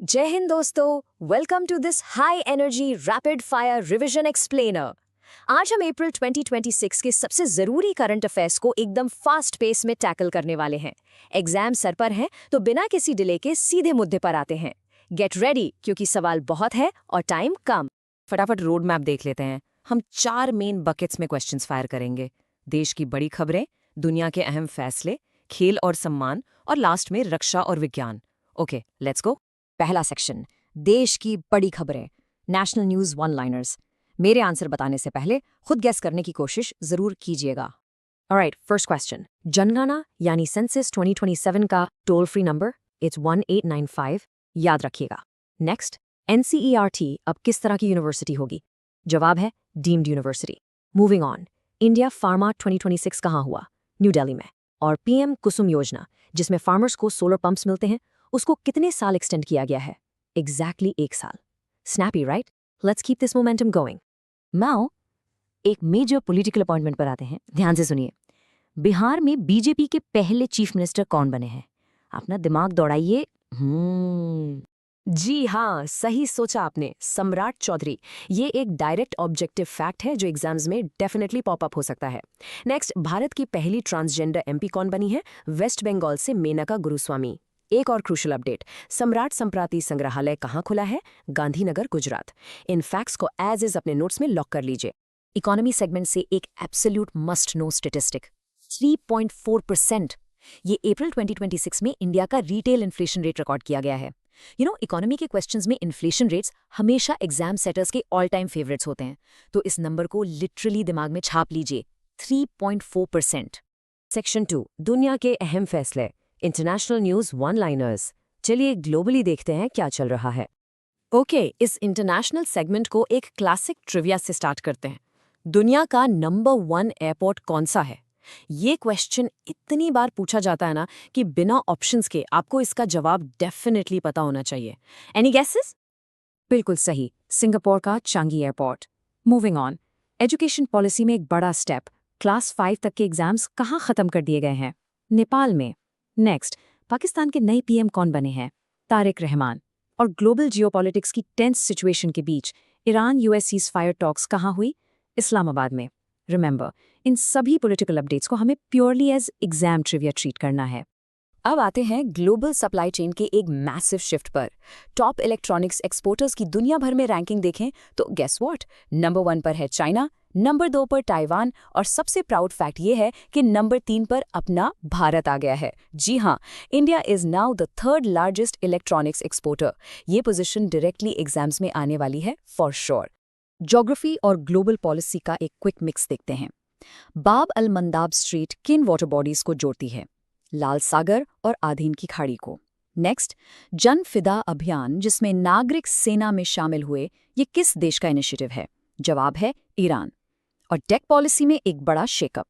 जय हिंद दोस्तों, welcome to this high energy rapid fire revision explainer. आज हम अप्रैल 2026 के सबसे जरूरी करंट अफेयर्स को एकदम फास्ट पेस में टैकल करने वाले हैं। एग्जाम सर पर हैं तो बिना किसी डिले के सीधे मुद्दे पर आते हैं। गेट रेडी क्योंकि सवाल बहुत है और टाइम कम। फटाफट रोड मैप देख लेते हैं। हम 4 मेन बकेट्स में क्वेश्चंस फायर करेंगे। देश की बड़ी खबरें, दुनिया के अहम फैसले, खेल और सम्मान और लास्ट में रक्षा और विज्ञान। Okay, let's go. पहला सेक्शन, देश की बड़ी खबरें, नेशनल न्यूज वन लाइनर्स। मेरे आंसर बताने से पहले खुद गेस करने की कोशिश जरूर कीजिएगा। Alright, first question. जनगणना यानी सेंसस 2027 का टोल फ्री नंबर इट्स 1895, याद रखिएगा। नेक्स्ट, एनसीईआरटी अब किस तरह की यूनिवर्सिटी होगी? जवाब है deemed university. Moving on, India pharma 2026 कहाँ हुआ? न्यू दिल्ली में। और पीएम कुसुम योजना जिसमें फार्मर्स को सोलर पंप्स मिलते हैं, उसको कितने साल एक्सटेंड किया गया है? एग्जैक्टली 1 साल। Snappy right? Let's keep this momentum going. Now एक मेजर पॉलिटिकल अपॉइंटमेंट पर आते हैं। ध्यान से सुनिए। बिहार में बीजेपी के पहले चीफ मिनिस्टर कौन बने हैं? अपना दिमाग दौड़ाइए। जी हाँ, सही सोचा आपने, सम्राट चौधरी। ये एक डायरेक्ट ऑब्जेक्टिव फैक्ट है जो एग्जाम्स में डेफिनेटली पॉपअप हो सकता है। नेक्स्ट, भारत की पहली ट्रांसजेंडर एमपी कौन बनी है? वेस्ट बंगाल से मेनका गुरुस्वामी। एक और क्रूशल अपडेट, सम्राट संप्राति संग्रहालय कहाँ खुला है? गांधीनगर, गुजरात। इन फैक्ट्स को एज इज अपने नोट्स में लॉक कर लीजिए। इकोनॉमी सेगमेंट से एक एब्सोल्यूट मस्ट नो स्टेटिस्टिक, 3.4%। ये अप्रैल 2026 में इंडिया का रिटेल इन्फ्लेशन रेट रिकॉर्ड किया गया है। इकोनॉमी के क्वेश्चंस में इन्फ्लेशन रेट्स हमेशा एग्जाम सेटर्स के ऑल टाइम फेवरेट्स होते हैं, तो इस नंबर को लिटरली दिमाग में छाप लीजिए, 3.4%। सेक्शन 2, दुनिया के अहम फैसले, इंटरनेशनल न्यूज वन लाइनर्स। चलिए ग्लोबली देखते हैं क्या चल रहा है। ओके, इस इंटरनेशनल सेगमेंट को एक क्लासिक ट्रिविया से स्टार्ट करते हैं। दुनिया का नंबर 1 एयरपोर्ट कौन सा है? ये क्वेश्चन इतनी बार पूछा जाता है ना कि बिना ऑप्शंस के आपको इसका जवाब डेफिनेटली पता होना चाहिए। Any guesses? बिल्कुल सही, सिंगापुर का Changi airport. Moving on, education policy में एक बड़ा स्टेप, क्लास 5 तक के एग्जाम्स कहाँ खत्म कर दिए गए हैं? नेपाल में। नेक्स्ट, पाकिस्तान के नए पीएम कौन बने हैं? तारिक रहमान। और ग्लोबल जियोपॉलिटिक्स की टेंस सिचुएशन के बीच ईरान यूएस सीज़फायर टॉक्स कहाँ हुई? इस्लामाबाद में। रिमेंबर, इन सभी पॉलिटिकल अपडेट्स को हमें purely as exam trivia treat करना है। अब आते हैं ग्लोबल सप्लाई चेन के एक मैसिव शिफ्ट पर। टॉप इलेक्ट्रॉनिक्स एक्सपोर्टर्स की दुनिया भर में रैंकिंग देखें तो गेस व्हाट, नंबर 1 पर है चाइना, नंबर 2 पर ताइवान और सबसे प्राउड फैक्ट ये है कि नंबर 3 पर अपना भारत आ गया है। जी हाँ, India is now the 3rd largest electronics exporter. ये पोजीशन डायरेक्टली एग्जाम्स में आने वाली है फॉर श्योर। ज्योग्राफी और ग्लोबल पॉलिसी का एक क्विक मिक्स देखते हैं। बाब अल मंदाब स्ट्रीट किन वाटर बॉडीज को जोड़ती है? लाल सागर और आधीन की खाड़ी को। नेक्स्ट, जन फिदा अभियान जिसमें नागरिक सेना में शामिल हुए, ये किस देश का इनिशिएटिव है? जवाब है ईरान। और टेक पॉलिसी में एक बड़ा शेकअप,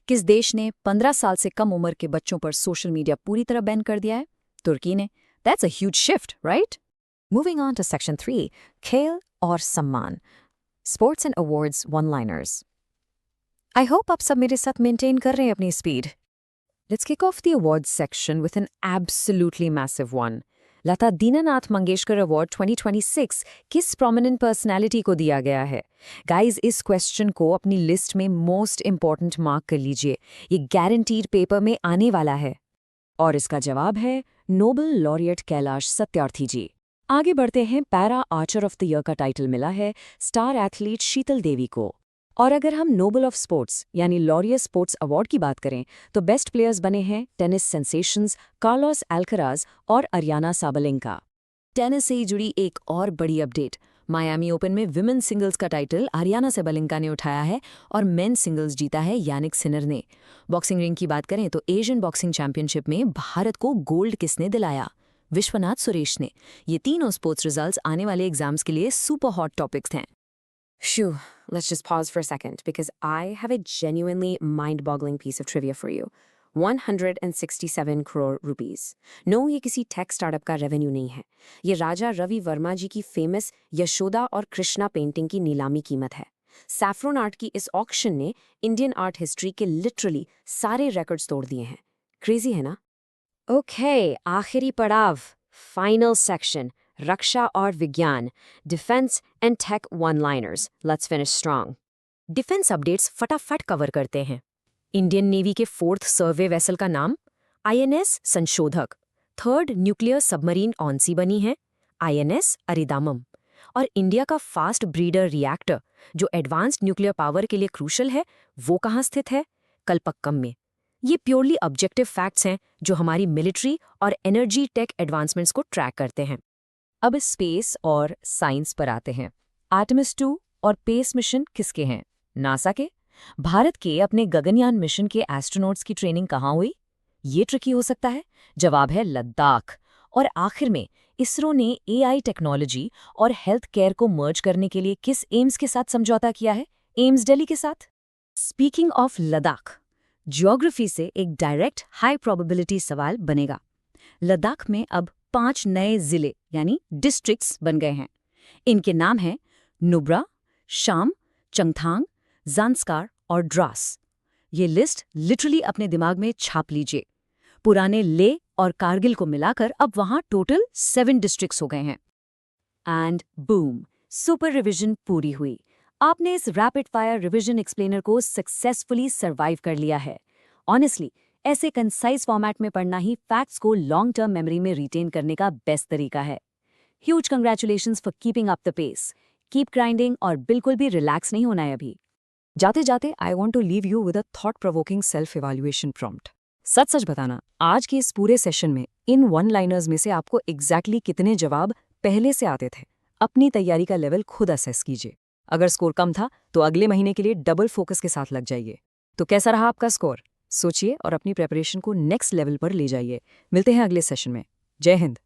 किस देश ने 15 साल से कम उम्र के बच्चों पर सोशल मीडिया पूरी तरह बैन कर दिया है? तुर्की ने। That's a huge shift, right? Moving on to section 3, खेल और सम्मान, sports and awards one liners. I hope आप सब मेरे साथ मेंटेन कर रहे हैं अपनी speed. Let's kick off the awards section with an absolutely massive one. Lata Dinanath Mangeshkar award 2026 किस प्रोमिनेंट पर्सनैलिटी को दिया गया है? गाइज, इस क्वेश्चन को अपनी लिस्ट में मोस्ट इंपॉर्टेंट मार्क कर लीजिए, ये गारंटीड पेपर में आने वाला है। और इसका जवाब है नोबेल लॉरिएट कैलाश सत्यार्थी जी। आगे बढ़ते हैं, para Archer of the year का टाइटल मिला है स्टार एथलीट शीतल देवी को। और अगर हम नोबेल ऑफ स्पोर्ट्स यानी लॉरियस स्पोर्ट्स अवार्ड की बात करें तो बेस्ट प्लेयर्स बने हैं टेनिस सेंसेशंस कार्लोस अल्कराज और अरियाना साबलेंका। टेनिस से ही जुड़ी एक और बड़ी अपडेट, मायामी ओपन में विमेन सिंगल्स का टाइटल अरियाना साबलेंका ने उठाया है और मेन सिंगल्स जीता है यानिक सिनर ने। बॉक्सिंग रिंग की बात करें तो एशियन बॉक्सिंग चैंपियनशिप में भारत को गोल्ड किसने दिलाया? विश्वनाथ सुरेश ने। ये तीनों स्पोर्ट्स रिजल्ट्स आने वाले एग्जाम्स के लिए सुपर हॉट टॉपिक्स हैं। Shoo, let's just pause for a second because I have a genuinely mind-boggling piece of trivia for you. 167 crore rupees. No, ये किसी टेक स्टार्टअप का रेवेन्यू नहीं है। ये राजा रवि वर्मा जी की फेमस यशोदा और कृष्णा पेंटिंग की नीलामी कीमत है। सैफ्रॉन आर्ट की इस ऑक्शन ने इंडियन आर्ट हिस्ट्री के लिटरली सारे रिकॉर्ड्स तोड़ दिए हैं। क्रेजी है ना? ओके, आखिरी पड़ाव, फाइनल सेक्शन, रक्षा और विज्ञान, defence and tech one liners. Let's finish strong. Defence updates फटाफट कवर करते हैं। इंडियन नेवी के 4th सर्वे वेसल का नाम INS संशोधक, 3rd न्यूक्लियर सबमरीन ऑनसी बनी है INS अरिदामम, और इंडिया का फास्ट ब्रीडर रिएक्टर जो एडवांस्ड न्यूक्लियर पावर के लिए क्रूशल है, वो कहाँ स्थित है? कलपक्कम में। ये प्योरली ऑब्जेक्टिव फैक्ट्स हैं जो हमारी मिलिट्री और एनर्जी टेक एडवांसमेंट्स को ट्रैक करते हैं। अब स्पेस और साइंस पर आते हैं। आर्टेमिस 2 और पेस मिशन किसके हैं? नासा के। भारत के अपने गगनयान मिशन के एस्ट्रोनॉट्स की ट्रेनिंग कहाँ हुई? ये ट्रिकी हो सकता है। जवाब है लद्दाख। और आखिर में इसरो ने AI टेक्नोलॉजी और हेल्थ केयर को मर्ज करने के लिए किस एम्स के साथ समझौता किया है? एम्स दिल्ली के साथ। स्पीकिंग ऑफ लद्दाख, ज्योग्राफी से एक डायरेक्ट हाई प्रोबेबिलिटी सवाल बनेगा। लद्दाख में अब 5 नए जिले यानी डिस्ट्रिक्ट्स बन गए हैं। इनके नाम हैं नुब्रा, शाम, चंगथांग, ज़ांस्कार और द्रास। ये लिस्ट लिटरली अपने दिमाग में छाप लीजिए। पुराने ले और कारगिल को मिलाकर अब वहां टोटल 7 डिस्ट्रिक्ट्स हो गए हैं। एंड बूम, सुपर रिवीजन पूरी हुई। आपने इस रैपिड फायर रिवीजन एक्सप्लेनर को सक्सेसफुली सर्वाइव कर लिया है। ऑनेस्टली, ऐसे कंसाइज फॉर्मेट में पढ़ना ही फैक्ट्स को लॉन्ग टर्म मेमोरी में रिटेन करने का बेस्ट तरीका है। Huge congratulations for keeping up the pace. Keep grinding और बिल्कुल भी रिलैक्स नहीं होना है अभी। जाते जाते I want to leave you with a thought provoking self evaluation prompt. सच सच बताना, आज के इस पूरे सेशन में इन वन लाइनर्स में से आपको एग्जैक्टली कितने जवाब पहले से आते थे? अपनी तैयारी का लेवल खुद असेस कीजिए। अगर स्कोर कम था तो अगले महीने के लिए डबल फोकस के साथ लग जाइए। तो कैसा रहा आपका स्कोर? सोचिए और अपनी प्रेपरेशन को नेक्स्ट लेवल पर ले जाइए। मिलते हैं अगले सेशन में। जय हिंद।